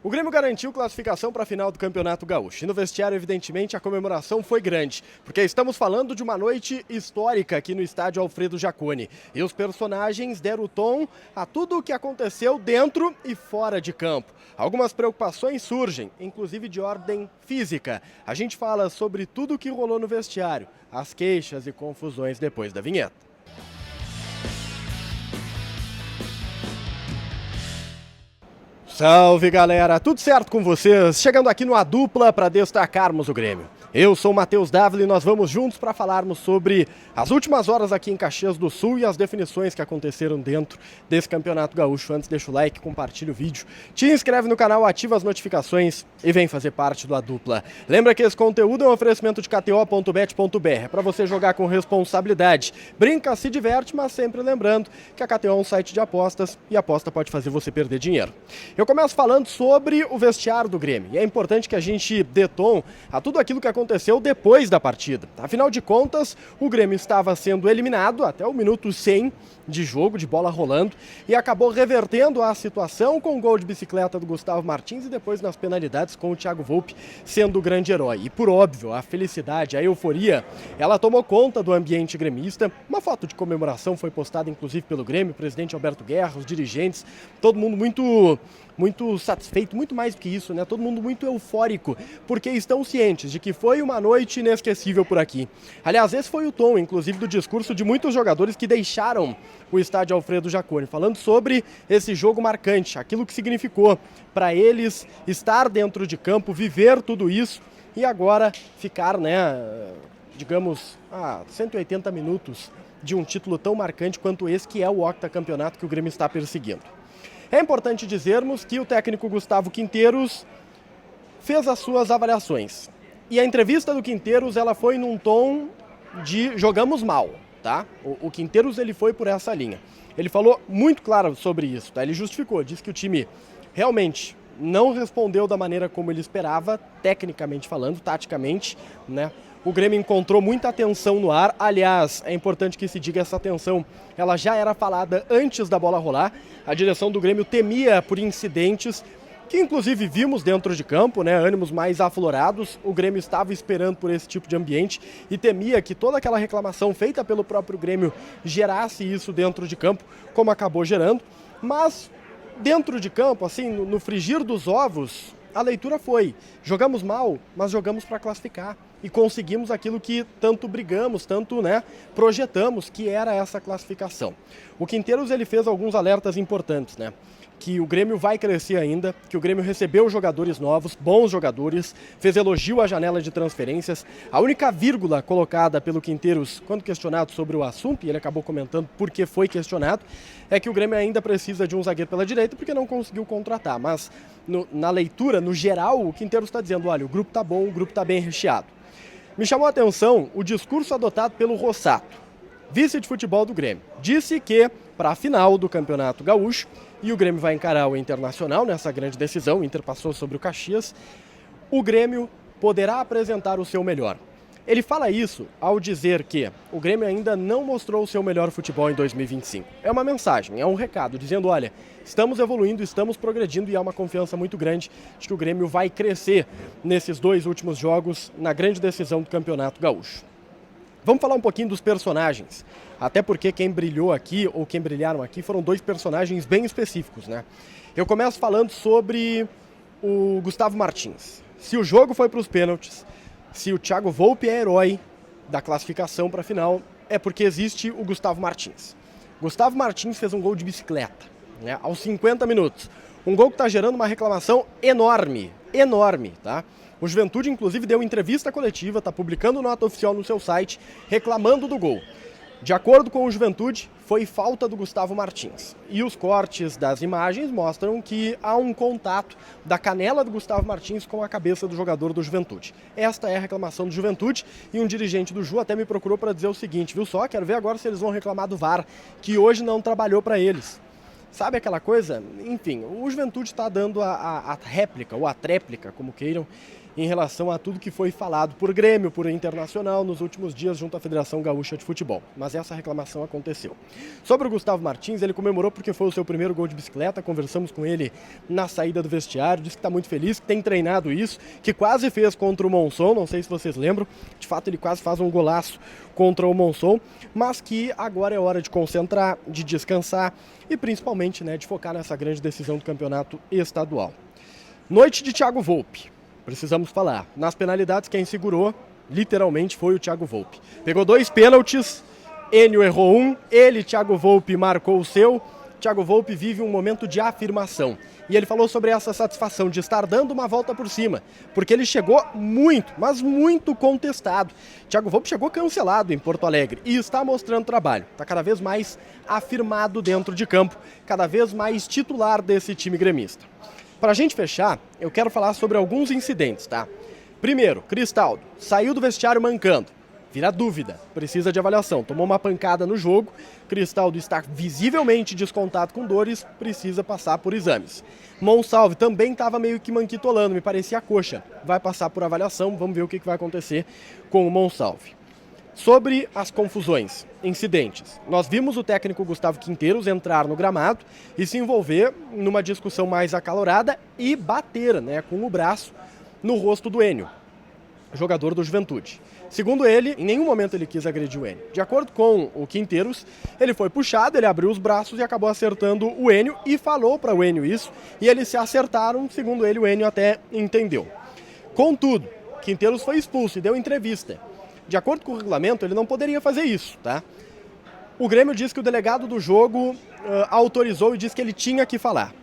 O Grêmio garantiu classificação para a final do Campeonato Gaúcho. E no vestiário, evidentemente, a comemoração foi grande, porque estamos falando de uma noite histórica aqui no estádio Alfredo Jaconi. E os personagens deram o tom a tudo o que aconteceu dentro e fora de campo. Algumas preocupações surgem, inclusive de ordem física. A gente fala sobre tudo o que rolou no vestiário, as queixas e confusões depois da vinheta. Salve, galera! Tudo certo com vocês? Chegando aqui no A Dupla para destacarmos o Grêmio. Eu sou o Matheus Dávila e nós vamos juntos para falarmos sobre as últimas horas aqui em Caxias do Sul e as definições que aconteceram dentro desse Campeonato Gaúcho. Antes, deixa o like, compartilha o vídeo, te inscreve no canal, ativa as notificações e vem fazer parte do A Dupla. Lembra que esse conteúdo é um oferecimento de kto.bet.br para você jogar com responsabilidade. Brinca, se diverte, mas sempre lembrando que a KTO é um site de apostas e a aposta pode fazer você perder dinheiro. Eu começo falando sobre o vestiário do Grêmio e é importante que a gente dê tom a tudo aquilo que aconteceu depois da partida. Afinal de contas, o Grêmio estava sendo eliminado até o minuto 100 de jogo, de bola rolando, e acabou revertendo a situação com o gol de bicicleta do Gustavo Martins e depois nas penalidades com o Thiago Volpi sendo o grande herói. E por óbvio, a felicidade, a euforia, ela tomou conta do ambiente gremista. Uma foto de comemoração foi postada inclusive pelo Grêmio, o presidente Alberto Guerra, os dirigentes, todo mundo muito satisfeito, muito mais do que isso, né? Todo mundo muito eufórico, porque estão cientes de que foi uma noite inesquecível por aqui. Aliás, esse foi o tom, inclusive, do discurso de muitos jogadores que deixaram o estádio Alfredo Jaconi, falando sobre esse jogo marcante, aquilo que significou para eles estar dentro de campo, viver tudo isso e agora ficar, digamos, 180 minutos de um título tão marcante quanto esse, que é o octacampeonato que o Grêmio está perseguindo. É importante dizermos que o técnico Gustavo Quinteiros fez as suas avaliações. E a entrevista do Quinteiros, ela foi num tom de jogamos mal, tá? O Quinteiros, ele foi por essa linha. Ele falou muito claro sobre isso, tá? Ele justificou, disse que o time realmente não respondeu da maneira como ele esperava, tecnicamente falando, taticamente, né? O Grêmio encontrou muita tensão no ar. Aliás, é importante que se diga, essa tensão ela já era falada antes da bola rolar. A direção do Grêmio temia por incidentes que inclusive vimos dentro de campo, né? Ânimos mais aflorados. O Grêmio estava esperando por esse tipo de ambiente e temia que toda aquela reclamação feita pelo próprio Grêmio gerasse isso dentro de campo, como acabou gerando. Mas dentro de campo, assim, no frigir dos ovos, a leitura foi: jogamos mal, mas jogamos para classificar. E conseguimos aquilo que tanto brigamos, tanto projetamos, que era essa classificação. O Quinteiros, ele fez alguns alertas importantes, né? Que o Grêmio vai crescer ainda, que o Grêmio recebeu jogadores novos, bons jogadores, fez elogio à janela de transferências. A única vírgula colocada pelo Quinteiros, quando questionado sobre o assunto, e ele acabou comentando por que foi questionado, é que o Grêmio ainda precisa de um zagueiro pela direita porque não conseguiu contratar. Mas na leitura, no geral, o Quinteiros está dizendo: olha, o grupo está bom, o grupo está bem recheado. Me chamou a atenção o discurso adotado pelo Rossato, vice de futebol do Grêmio. Disse que, para a final do Campeonato Gaúcho, e o Grêmio vai encarar o Internacional nessa grande decisão, o Inter passou sobre o Caxias, o Grêmio poderá apresentar o seu melhor. Ele fala isso ao dizer que o Grêmio ainda não mostrou o seu melhor futebol em 2025. É uma mensagem, é um recado, dizendo: olha, estamos evoluindo, estamos progredindo e há uma confiança muito grande de que o Grêmio vai crescer nesses dois últimos jogos na grande decisão do Campeonato Gaúcho. Vamos falar um pouquinho dos personagens, até porque quem brilhou aqui, ou quem brilharam aqui, foram dois personagens bem específicos, né? Eu começo falando sobre o Gustavo Martins. Se o jogo foi para os pênaltis, se o Thiago Volpi é herói da classificação para a final, é porque existe o Gustavo Martins. Gustavo Martins fez um gol de bicicleta, né, aos 50 minutos. Um gol que está gerando uma reclamação enorme, tá? O Juventude, inclusive, deu entrevista coletiva, está publicando nota oficial no seu site, reclamando do gol. De acordo com o Juventude, foi falta do Gustavo Martins. E os cortes das imagens mostram que há um contato da canela do Gustavo Martins com a cabeça do jogador do Juventude. Esta é a reclamação do Juventude e um dirigente do Ju até me procurou para dizer o seguinte: viu só, quero ver agora se eles vão reclamar do VAR, que hoje não trabalhou para eles. Sabe aquela coisa? Enfim, o Juventude está dando a réplica, ou a tréplica, como queiram, em relação a tudo que foi falado por Grêmio, por Internacional nos últimos dias junto à Federação Gaúcha de Futebol. Mas essa reclamação aconteceu. Sobre o Gustavo Martins, ele comemorou porque foi o seu primeiro gol de bicicleta, conversamos com ele na saída do vestiário, disse que está muito feliz, que tem treinado isso, que quase fez contra o Monson, não sei se vocês lembram, de fato ele quase faz um golaço contra o Monson, mas que agora é hora de concentrar, de descansar e principalmente, né, de focar nessa grande decisão do campeonato estadual. Noite de Thiago Volpi. Precisamos falar. Nas penalidades, quem segurou, literalmente, foi o Thiago Volpi. Pegou 2 pênaltis, Enio errou um, ele, Thiago Volpi, marcou o seu. Thiago Volpi vive um momento de afirmação. E ele falou sobre essa satisfação de estar dando uma volta por cima, porque ele chegou muito, mas muito contestado. Thiago Volpi chegou cancelado em Porto Alegre e está mostrando trabalho. Está cada vez mais afirmado dentro de campo, cada vez mais titular desse time gremista. Para a gente fechar, eu quero falar sobre alguns incidentes, tá? Primeiro, Cristaldo saiu do vestiário mancando. Vira dúvida, precisa de avaliação. Tomou uma pancada no jogo, Cristaldo está visivelmente descontado com dores, precisa passar por exames. Monsalve também estava meio que manquitolando, me parecia coxa. Vai passar por avaliação, vamos ver o que vai acontecer com o Monsalve. Sobre as confusões, incidentes, nós vimos o técnico Gustavo Quinteiros entrar no gramado e se envolver numa discussão mais acalorada e bater, né, com o braço no rosto do Enio, jogador do Juventude. Segundo ele, em nenhum momento ele quis agredir o Enio. De acordo com o Quinteiros, ele foi puxado, ele abriu os braços e acabou acertando o Enio e falou para o Enio isso, e eles se acertaram, segundo ele, o Enio até entendeu. Contudo, Quinteiros foi expulso e deu entrevista. De acordo com o regulamento, ele não poderia fazer isso, tá? O Grêmio diz que o delegado do jogo autorizou e disse que ele tinha que falar.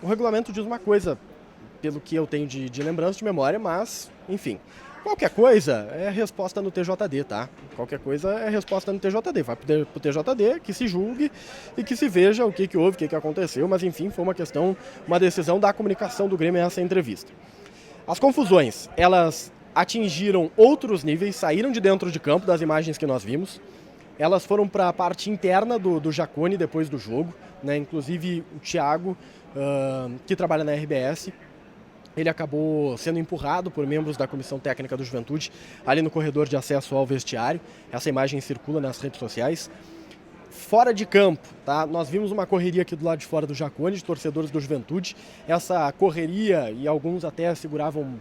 O regulamento diz uma coisa, pelo que eu tenho de lembrança, de memória, mas, enfim. Qualquer coisa é resposta no TJD, tá? Qualquer coisa é resposta no TJD. Vai pro TJD, que se julgue e que se veja o que houve, o que aconteceu, mas, enfim, foi uma decisão da comunicação do Grêmio essa entrevista. As confusões, elas atingiram outros níveis, saíram de dentro de campo das imagens que nós vimos. Elas foram para a parte interna do Jaconi depois do jogo, né? Inclusive o Thiago, que trabalha na RBS, ele acabou sendo empurrado por membros da comissão técnica do Juventude ali no corredor de acesso ao vestiário. Essa imagem circula nas redes sociais. Fora de campo, tá? Nós vimos uma correria aqui do lado de fora do Jaconi, de torcedores do Juventude. Essa correria, e alguns até seguravam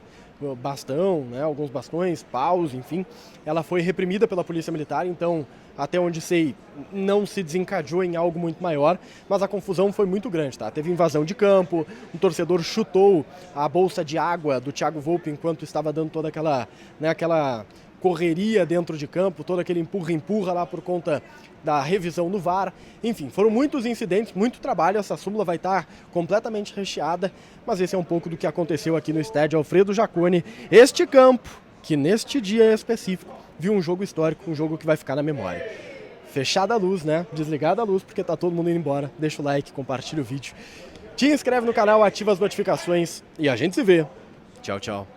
bastão, né, alguns bastões, paus, enfim, ela foi reprimida pela Polícia Militar, então, até onde sei, não se desencadeou em algo muito maior, mas a confusão foi muito grande, tá? Teve invasão de campo, um torcedor chutou a bolsa de água do Thiago Volpi enquanto estava dando toda aquela, né, aquela correria dentro de campo, todo aquele empurra-empurra lá por conta da revisão no VAR. Enfim, foram muitos incidentes, muito trabalho, essa súmula vai estar completamente recheada, mas esse é um pouco do que aconteceu aqui no estádio Alfredo Jaconi. Este campo, que neste dia específico, viu um jogo histórico, um jogo que vai ficar na memória. Fechada a luz, né? Desligada a luz, porque tá todo mundo indo embora. Deixa o like, compartilha o vídeo. Te inscreve no canal, ativa as notificações e a gente se vê. Tchau, tchau.